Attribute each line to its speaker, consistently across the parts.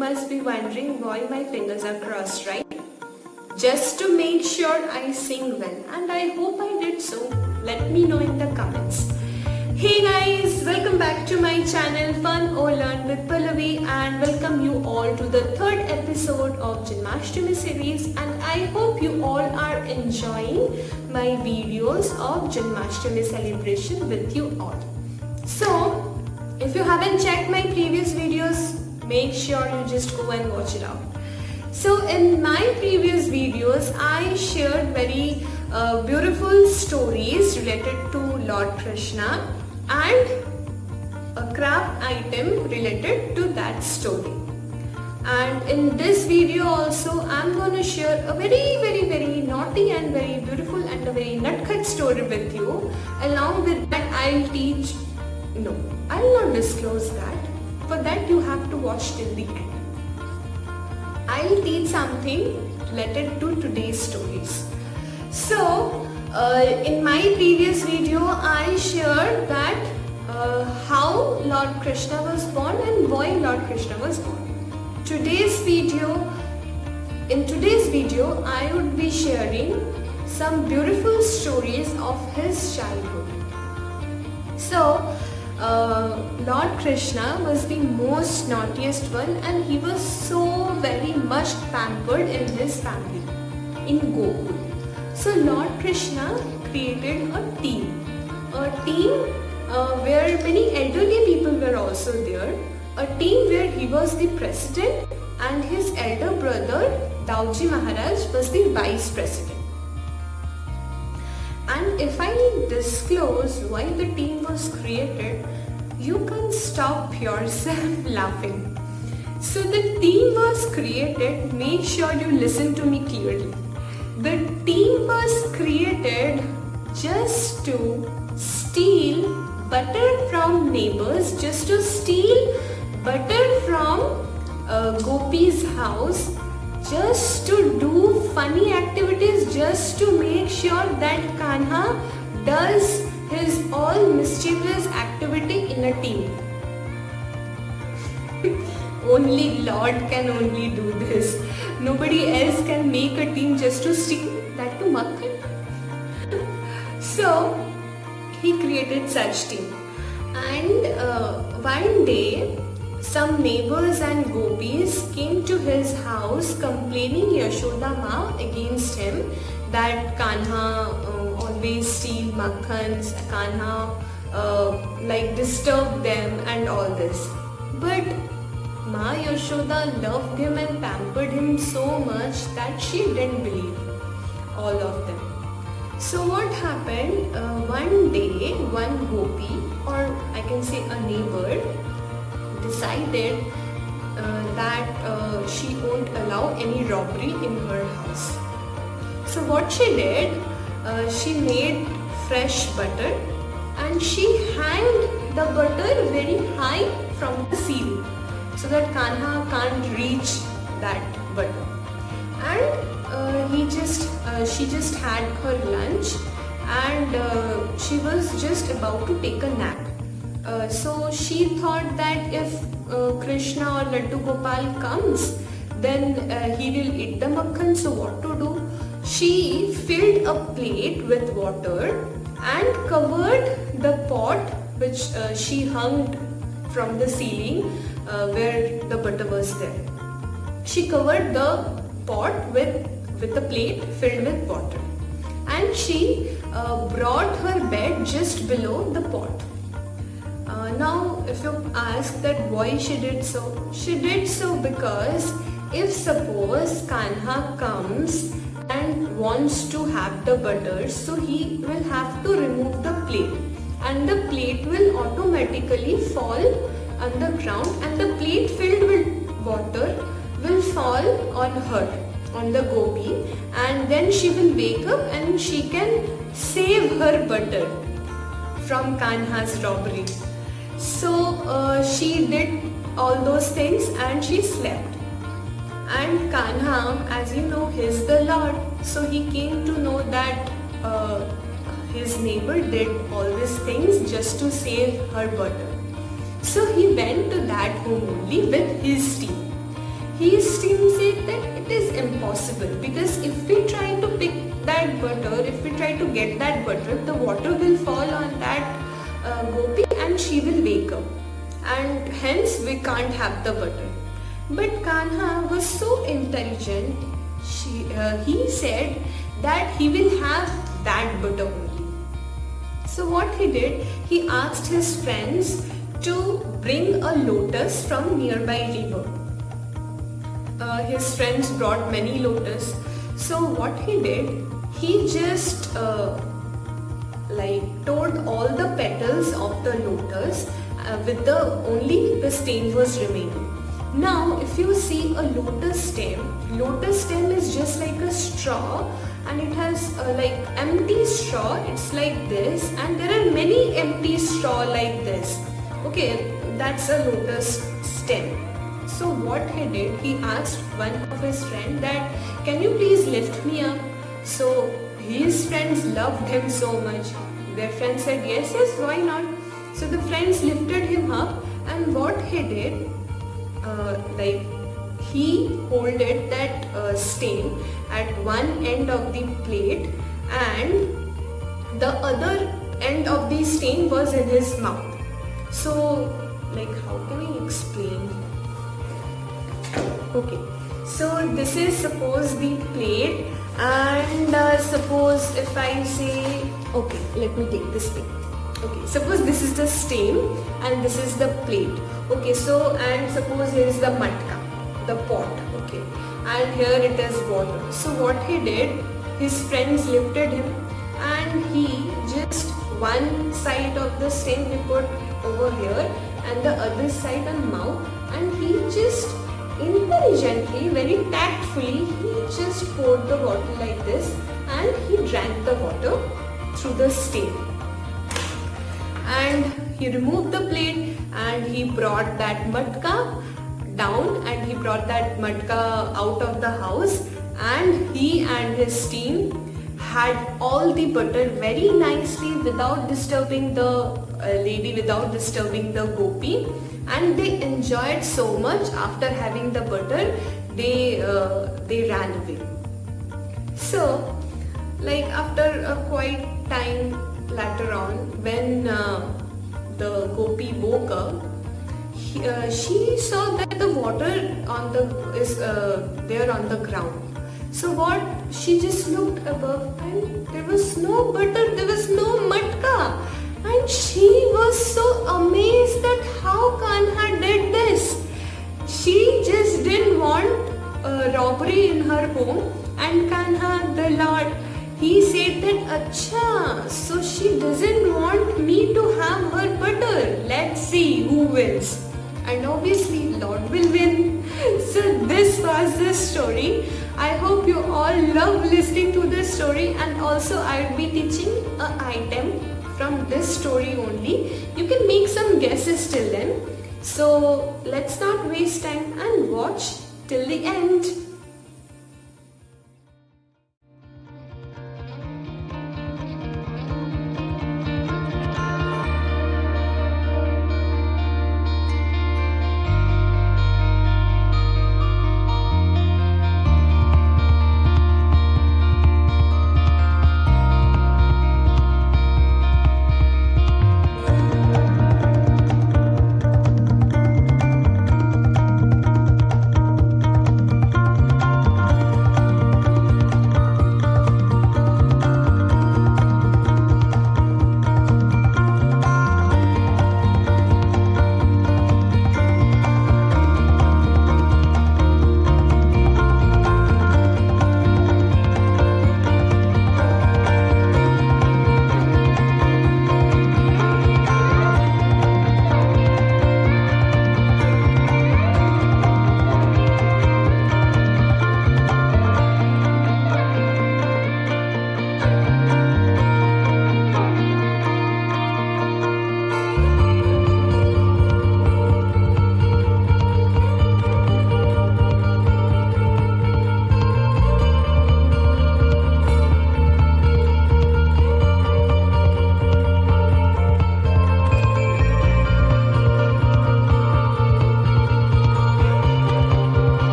Speaker 1: must be wondering why my fingers are crossed, right? Just to make sure I sing well, and I hope I did so. Let me know in the comments. Hey guys, welcome back to my channel Fun or Learn with Pallavi, and welcome you all to the third episode of Janmashtami series, and I hope you all are enjoying my videos of Janmashtami celebration with you all. So, if you haven't checked my previous videos, make sure you just go and watch it out. So in my previous videos, I shared very beautiful stories related to Lord Krishna and a craft item related to that story. And in this video also, I'm going to share a very naughty and very beautiful and a very nutcut story with you. Along with that, I'll not disclose that. For that, you have to watch till the end. I'll teach something related to today's stories. So, in my previous video, I shared that how Lord Krishna was born and why Lord Krishna was born. In today's video, I would be sharing some beautiful stories of his childhood. So, Lord Krishna was the most naughtiest one, and he was so very much pampered in his family in Gokul. So Lord Krishna created a team where many elderly people were also there, a team where he was the president and his elder brother Dauji Maharaj was the vice president. And if I disclose why the team was created, you can't stop yourself laughing. So the team was created, make sure you listen to me clearly. The team was created just to steal butter from neighbors, just to steal butter from Gopi's house, just to do funny activities, just to make sure that Kanha does his all mischievous activity in a team. Only Lord can only do this. Nobody else can make a team just to steal that to Makhan. So he created such team. And one day, some neighbors and gopis came to his house complaining Yashoda Ma against him that Kanha always steal makhans, Kanha disturb them and all this. But Ma Yashoda loved him and pampered him so much that she didn't believe all of them. So what happened, one day one gopi, or I can say a neighbor, decided that she won't allow any robbery in her house. So what she did, she made fresh butter and she hanged the butter very high from the ceiling so that Kanha can't reach that butter. And she just had her lunch and she was just about to take a nap. So she thought that if Krishna or Laddu Gopal comes, then he will eat the makhan. So what to do? She filled a plate with water and covered the pot which she hung from the ceiling where the butter was there. She covered the pot with a plate filled with water, and she brought her bed just below the pot. Now if you ask that why she did so because if suppose Kanha comes and wants to have the butter, so he will have to remove the plate and the plate will automatically fall on the ground and the plate filled with water will fall on her, on the gopi, and then she will wake up and she can save her butter from Kanha's robbery. So she did all those things and she slept. And Kanha, as you know, he's the Lord, so he came to know that his neighbor did all these things just to save her butter. So he went to that home only with his team. his team said that it is impossible, because if we try to pick that butter, if we try to get that butter, the water will fall on that gopi and she will wake up, and hence we can't have the butter. But Kanha was so intelligent, he said that he will have that butter only. So what he did, he asked his friends to bring a lotus from nearby river. His friends brought many lotus. So what he did, he just tore all the petals of the lotus with only the stem was remaining. Now if you see a lotus stem is just like a straw, and it has empty straw, it's like this, and there are many empty straw like this. Okay, that's a lotus stem. So what he did, he asked one of his friends that, can you please lift me up? So his friends loved him so much. Their friend said, yes, why not? So the friends lifted him up, and what he did, he holded that stem at one end of the plate, and the other end of the stem was in his mouth. So how can I explain? Okay, so this is suppose the plate, and suppose if I say, okay, let me take this thing. Okay, suppose this is the stem and this is the plate. Okay, so and suppose here is the matka, the pot. Okay, and here it is water. So what he did, his friends lifted him, and he just one side of the stem he put over here and the other side on mouth, and he just intelligently, very tactfully, he just poured the water like this, and he drank the water through the stem. And he removed the plate, and he brought that matka down, and he brought that matka out of the house, and he and his team had all the butter very nicely without disturbing the lady, without disturbing the gopi. And they enjoyed so much. After having the butter, they ran away. So after a quite time later on, when the gopi woke up, she saw that the water is there on the ground. So what, she just looked above, and there was no butter, there was no matka. And she was so amazed that how Kanha did this. She just didn't want robbery in her home, and Kanha, the Lord, he said that, Acha, so she doesn't want me to have her butter. Let's see who wins. And obviously Lord will win. So this was the story. I hope you all love listening to this story, and also I will be teaching an item from this story only. You can make some guesses till then. So let's not waste time and watch till the end.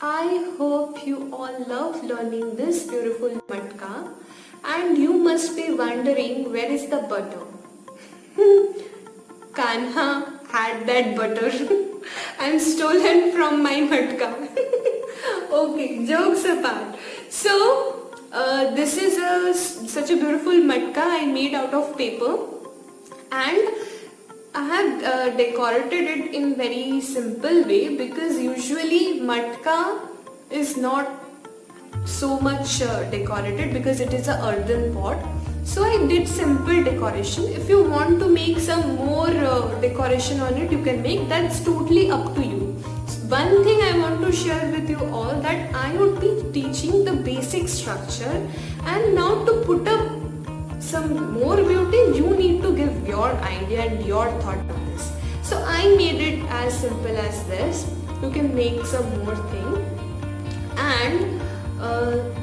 Speaker 1: I hope you all love learning this beautiful matka, and you must be wondering where is the butter. Kanha had that butter and stolen from my matka. Okay, jokes apart. So, this is such a beautiful matka I made out of paper, and I have decorated it in very simple way, because usually matka is not so much decorated because it is a earthen pot. So I did simple decoration. If you want to make some more decoration on it, you can make. That's totally up to you. One thing I want to share with you all, that I would be teaching the basic structure, and now to put up some more beauty, you need to give your idea and your thought on this. So I made it as simple as this. You can make some more thing. And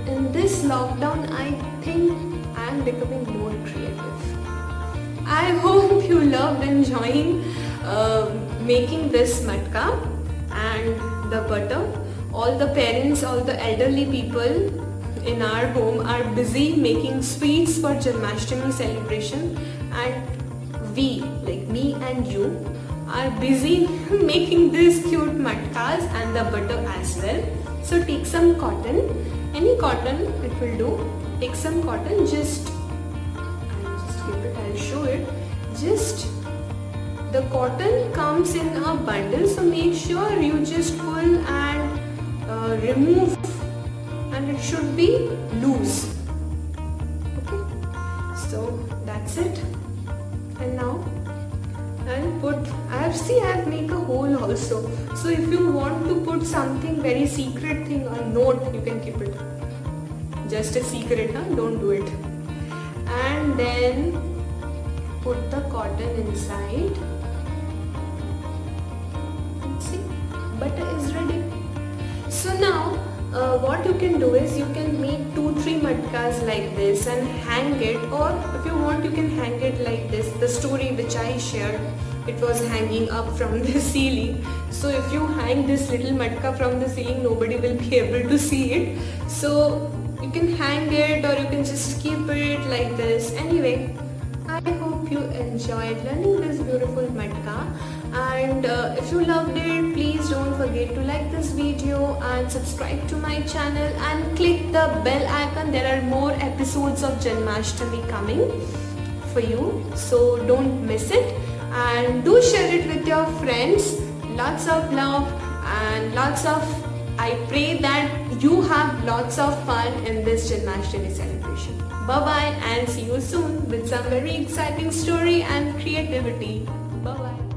Speaker 1: in this lockdown, I think I am becoming more creative. I hope you loved enjoying making this matka and the butter. All the parents, all the elderly people in our home are busy making sweets for Janmashtami celebration, and we, like me and you, are busy making these cute matkas and the butter as well. So take some cotton, any cotton it will do. Take some cotton, I'll just keep it, I'll show it. Just the cotton comes in a bundle, so make sure you just pull and remove, and it should be loose. Okay, so that's it. And now I've made a hole also. So if you want to put something very secret thing, a note, you can keep it. Just a secret, huh? Don't do it. And then put the cotton inside. See, butter is ready. So now what you can do is you can make 2-3 matkas like this and hang it, or if you want you can hang it like this. The story which I shared, it was hanging up from the ceiling. So if you hang this little matka from the ceiling, nobody will be able to see it. So you can hang it, or you can just keep it like this. Anyway, I hope you enjoyed learning this beautiful matka, and if you loved it, please don't forget to like this video and subscribe to my channel and click the bell icon. There are more episodes of Janmashtami coming for you, so don't miss it, and do share it with your friends. Lots of love and I pray that you have lots of fun in this Janmashtami celebration. Bye bye, and see you soon with some very exciting story and creativity. Bye bye.